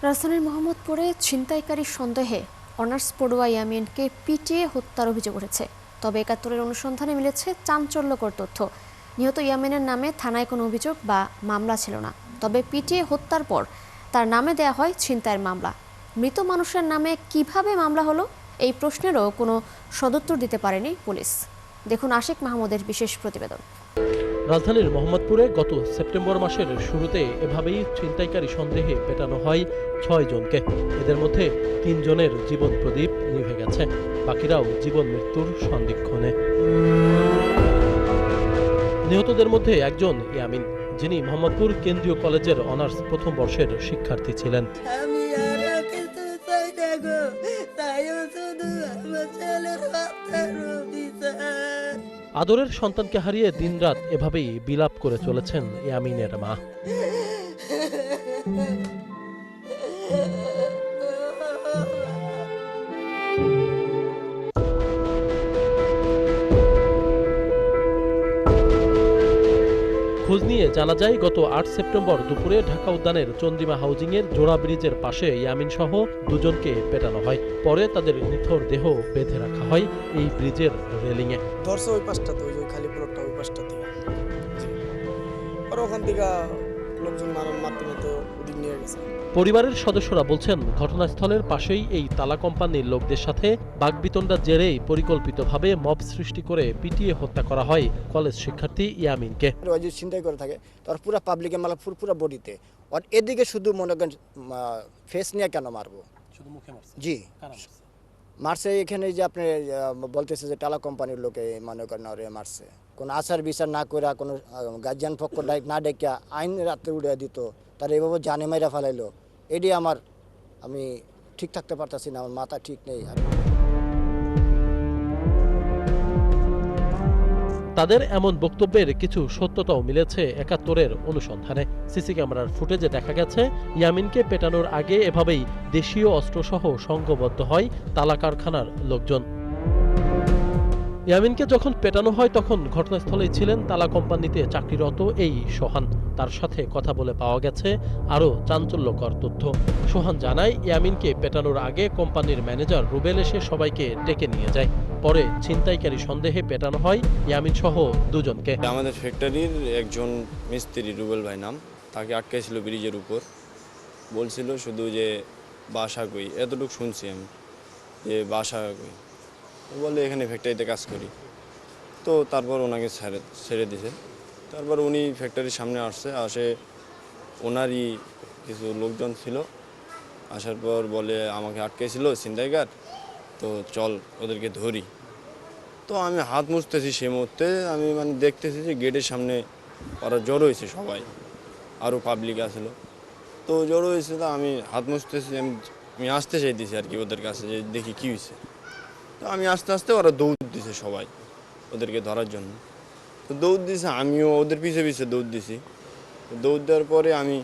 রাজধানীর মোহাম্মদপুরে ছিনতাইকারী সন্দেহে অনার্স পড়ুয়া ইয়ামিনকে পিটিয়ে হত্যার অভিযোগ উঠেছে। তবে একাত্তরের অনুসন্ধানে মিলেছে চাঞ্চল্যকর তথ্য। নিহত ইয়ামিনের নামে থানায় কোনো অভিযোগ বা মামলা ছিল না। তবে পিটিয়ে হত্যার পর তার নামে দেয়া হয় ছিনতাইয়ের মামলা। মৃত মানুষের নামে কিভাবে মামলা হলো, এই প্রশ্নেরও কোনো সদুত্তর দিতে পারেনি পুলিশ। দেখুন আশিক মাহমুদের বিশেষ প্রতিবেদন। রাজধানীর মোহাম্মদপুরে গত সেপ্টেম্বর মাসের শুরুতে এভাবেই ছিনতাইকারী সন্দেহে পেটানো হয় ৬ জনকে। এদের মধ্যে ৩ জনের জীবন প্রদীপ নিভে গেছে, বাকিরাও জীবন মৃত্যুর সন্দিক্ষণে। নিহতদের মধ্যে একজন ইয়ামিন, যিনি মোহাম্মদপুর কেন্দ্রীয় কলেজের অনার্স প্রথম বর্ষের শিক্ষার্থী ছিলেন। আদরের সন্তানকে হারিয়ে দিনরাত এভাবেই বিলাপ করে চলেছেন ইয়ামিনের মা। খোঁজ নিয়ে জানা যায়, গত ৮ সেপ্টেম্বর দুপুরে ঢাকা উদ্যানের চন্দ্রিমা হাউজিংয়ের জোড়া ব্রিজের পাশে ইয়ামিন সহ দুজনকে পেটানো হয়। পরে তাদের নিথর দেহ বেঁধে রাখা হয় এই ব্রিজের রেলিংয়ে। ধরছে ওই পাশটাতে, ওই যে খালি প্লটটা ওই পাশটা থেকে, আর ওখান থেকে লোকজন মারতে ওদিক নিয়ে গেছে। পরিবারের সদস্যরা বলছেন, ঘটনাস্থলের পাশেই এই তালা কোম্পানির লোকদের সাথে বাগবিতণ্ডার জেরেই পরিকল্পিতভাবে মব সৃষ্টি করে পিটিয়ে হত্যা করা হয় কলেজ শিক্ষার্থী ইয়ামিনকে। ছিনতাই করে থাকে, তার পুরো পাবলিকে মালা পুরো বডিতে, আর এদিকে শুধু মনে করেন ফেস নিয়ে কেন মারবো, শুধু মুখে মারছে। জি মারছে। এখানে যে আপনি বলতেছে যে টালা কোম্পানির লোকে মনে করেন ওরে মারছে, কোনো আচার বিচার না করে, কোনো গার্জিয়ান পক্ষ না ডেকে আইন রাত্রে উড়ে দিত, তার এভাবে জানে মাইরা ফেলাইলো। এটি আমি ঠিক থাকতে পারতেছি না, আমার মাথা ঠিক নেই। তাদের এমন বক্তব্যের কিছু সত্যতাও মিলেছে একাত্তরের অনুসন্ধানে। সিসি ক্যামেরার ফুটেজে দেখা গেছে, ইয়ামিনকে পেটানোর আগে এভাবেই দেশীয় অস্ত্রসহ সংঘবদ্ধ হয় তালা কারখানার লোকজন। ইয়ামিনকে যখন পেটানো হয় তখন ঘটনাস্থলেই ছিলেন তালা কোম্পানিতে চাকরিরত এই সোহান। তার সাথে কথা বলে পাওয়া গেছে আরও চাঞ্চল্যকর তথ্য। সোহান জানায়, ইয়ামিনকে পেটানোর আগে কোম্পানির ম্যানেজার রুবেল এসে সবাইকে ডেকে নিয়ে যায়। পরে ছিনতাইকারী সন্দেহে পেটানো হয় ইয়ামিন সহ দুজনকে। আমাদের ফ্যাক্টরির একজন মিস্ত্রি রুবেল ভাই নাম, তাকে আটকাইছিল ব্রিজের উপর। বলছিল শুধু যে বাসা কই, এতটুকু শুনছি আমি যে বাসা কই। বলে এখানে ফ্যাক্টরিতে কাজ করি। তো তারপর ওনাকে ছেড়ে দিছে। তারপর উনি ফ্যাক্টরির সামনে আসে ওনারই কিছু লোকজন ছিল। আসার পর বলে আমাকে আটকেছিল ছিনতাইকার, তো চল ওদেরকে ধরি। তো আমি হাত মুছতেছি, সে মুহূর্তে আমি দেখতেছি যে গেটের সামনে ওরা জড়ো হয়েছে সবাই, আরও পাবলিক আসলো। তো জড়ো হয়েছে, তো আমি হাত মুছতেছি, আমি আসতে চাইতেছি আর কি ওদের কাছে, যে দেখি কী হয়েছে। তো আমি আস্তে আস্তে ওরা দৌড় দিছে সবাই ওদেরকে ধরার জন্য। তো দৌড় দিছে, আমিও ওদের পিছে পিছে দৌড় দিছি। দৌড় দেওয়ার পরে আমি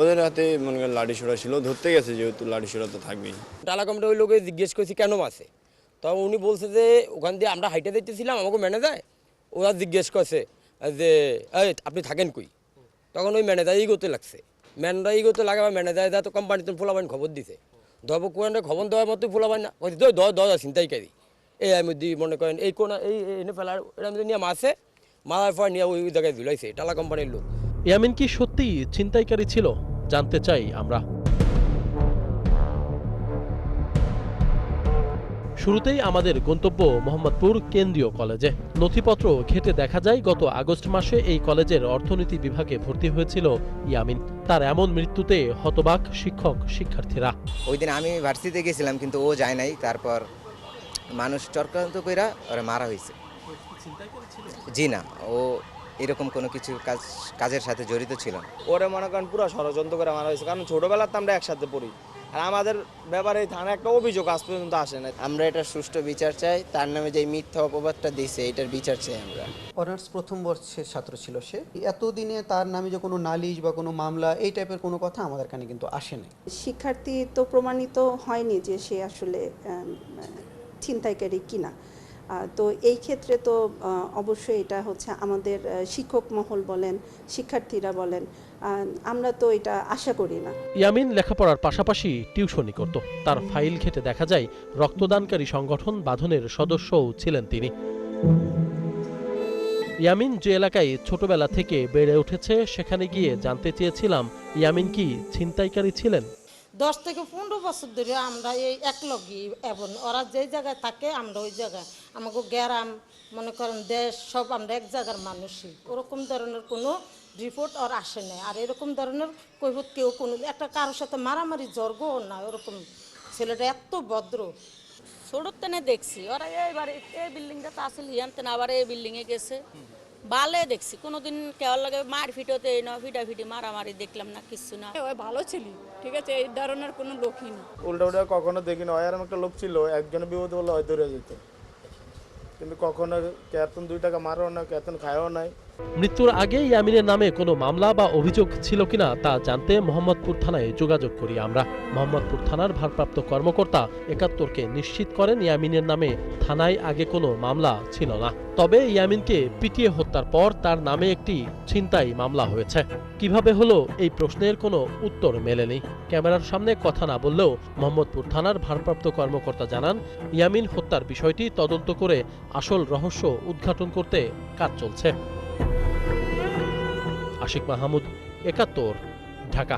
ওদের হাতে মনে করেন লাঠি ছোড়া ছিল, ধরতে গেছে, যেহেতু লাঠি ছোড়া তো থাকবেই। টালা কোম্পানি ওই লোকে জিজ্ঞেস করছি কেন মাসে, তখন উনি বলছে যে ওখান দিয়ে আমরা হাইটে দেখতেছিলাম, আমাকে ম্যানেজার ওরা জিজ্ঞেস করছে যে এই আপনি থাকেন কই। তখন ওই ম্যানেজার ইগোতে লাগছে, ম্যানেজার ইগোতে লাগাবার ম্যানেজার তো কোম্পানিতে ফুলাবাইন খবর দিছে। ধরবো কোয়ান্টে খবর দেওয়ার মতো ফুলাবাইন না, দশ ছিনতাইকারী এই আমি মনে করেন এই কোন এই এনে ফেলার এটা নিয়ে মাসে মারার পর নিয়ে ওই জায়গায় ঝুলাইছে টালা কোম্পানির লোক। ইয়ামিন কি সত্যি ছিনতাইকারী ছিল, জানতে চাই আমরা। শুরুতেই আমাদের গন্তব্য মোহাম্মদপুর কেন্দ্রীয় কলেজে। নথিপত্র ঘেঁটে দেখা যায়, গত আগস্ট মাসে এই কলেজের অর্থনীতি বিভাগে ভর্তি হয়েছিল ইয়ামিন। তার এমন মৃত্যুতে হতবাক শিক্ষক শিক্ষার্থীরা। ওই দিন আমি ভার্সিটিতে গেছিলাম, কিন্তু ও যায় নাই। তারপর মানুষ চক্রান্ত কইরা ওরা মারা হয়েছে। জি না, ও এরকম কোনো কিছু কাজের সাথে জড়িত ছিল না। ওরা মনে করেন পুরো ষড়যন্ত্র করে মারা হয়েছে, কারণ ছোটবেলাতে আমরা একসাথে পড়ি, আর আমাদের ব্যাপারে থানা একটা অভিযোগ আজ পর্যন্ত আসে না। আমরা এটা সুষ্ঠু বিচার চাই, তার নামে যে মিথ্যা অপবাদটা দিয়েছে এটার বিচার চাই আমরা। অনার্স প্রথম বর্ষের ছাত্র ছিল সে, এতদিনে তার নামে যে কোনো নালিশ বা কোনো মামলা এই টাইপের কোনো কথা আমাদের কানে কিন্তু আসেনি। শিক্ষার্থী তো প্রমাণিত হয়নি যে সে আসলে ছিনতাইকারী কিনা, তো এই ক্ষেত্রে তো অবশ্যই এটা হচ্ছে আমাদের শিক্ষক মহল বলেন, শিক্ষার্থীরা বলেন, আমরা তো এটা আশা করি না। ইয়ামিন লেখাপড়ার পাশাপাশি টিউশনি করত। তার ফাইল ঘেঁটে দেখা যায় রক্তদানকারী সংগঠন বাঁধনের সদস্যও ছিলেন তিনি। ইয়ামিন যে এলাকায় ছোটবেলা থেকে বেড়ে উঠেছে সেখানে গিয়ে জানতে চেয়েছিলাম ইয়ামিন কি ছিনতাইকারী ছিলেন। 10 থেকে 15 বছর ধরে আমরা এই একলগই, এবং ওরা যে জায়গায় থাকে আমরা ওই জায়গায়, আমাকে গ্রাম মনে করেন দেশ সব আমরা এক জায়গার মানুষই। ওরকম ধরনের কোনো রিপোর্ট আর আসে না, আর এরকম ধরনের কৈফত কেউ কোনো একটা কারোর সাথে মারামারি জর্গও না। ওরকম ছেলেটা এত ভদ্র। ছোটোর তেনে দেখছি ওরা এইবার এই বিল্ডিংটা তো আসলে হিয়ানতে না, আবার এই বিল্ডিংয়ে গেছে ভালো দেখছি। কোনোদিন কেউ লাগে মারপিট হতে না, ফিটাফিটি মারামারি দেখলাম না, কিছু না। ওই ভালো ছিল, ঠিক আছে, এই ধরনের কোনো লোকই না। উল্টা উল্টা কখনো দেখিনি। ওই এরকম একটা লোক ছিল, একজনের বিপদ বলে হয় ধরে যেত, কিন্তু কখনো কেতন 2 টাকা মারও না, কেতন খায়ও নাই। মৃত্যুর আগে ইয়ামিনের নামে কোনো মামলা বা অভিযোগ ছিল কিনা তা জানতে মোহাম্মদপুর থানায় যোগাযোগ করি আমরা। মোহাম্মদপুর থানার ভারপ্রাপ্ত কর্মকর্তা ৭১কে নিশ্চিত করেন ইয়ামিনের নামে থানায় আগে কোনো মামলা ছিল না। তবে ইয়ামিনকে পিটিয়ে হত্যার পর তার নামে একটি ছিনতাই মামলা হয়েছে। কিভাবে হলো এই প্রশ্নের কোনো উত্তর মেলেনি। ক্যামেরার সামনে কথা না বললেও মোহাম্মদপুর থানার ভারপ্রাপ্ত কর্মকর্তা জানান ইয়ামিন হত্যার বিষয়টি তদন্ত করে আসল রহস্য উদ্ঘাটন করতে কাজ চলছে। আশিক মাহমুদ, ৭১, ঢাকা।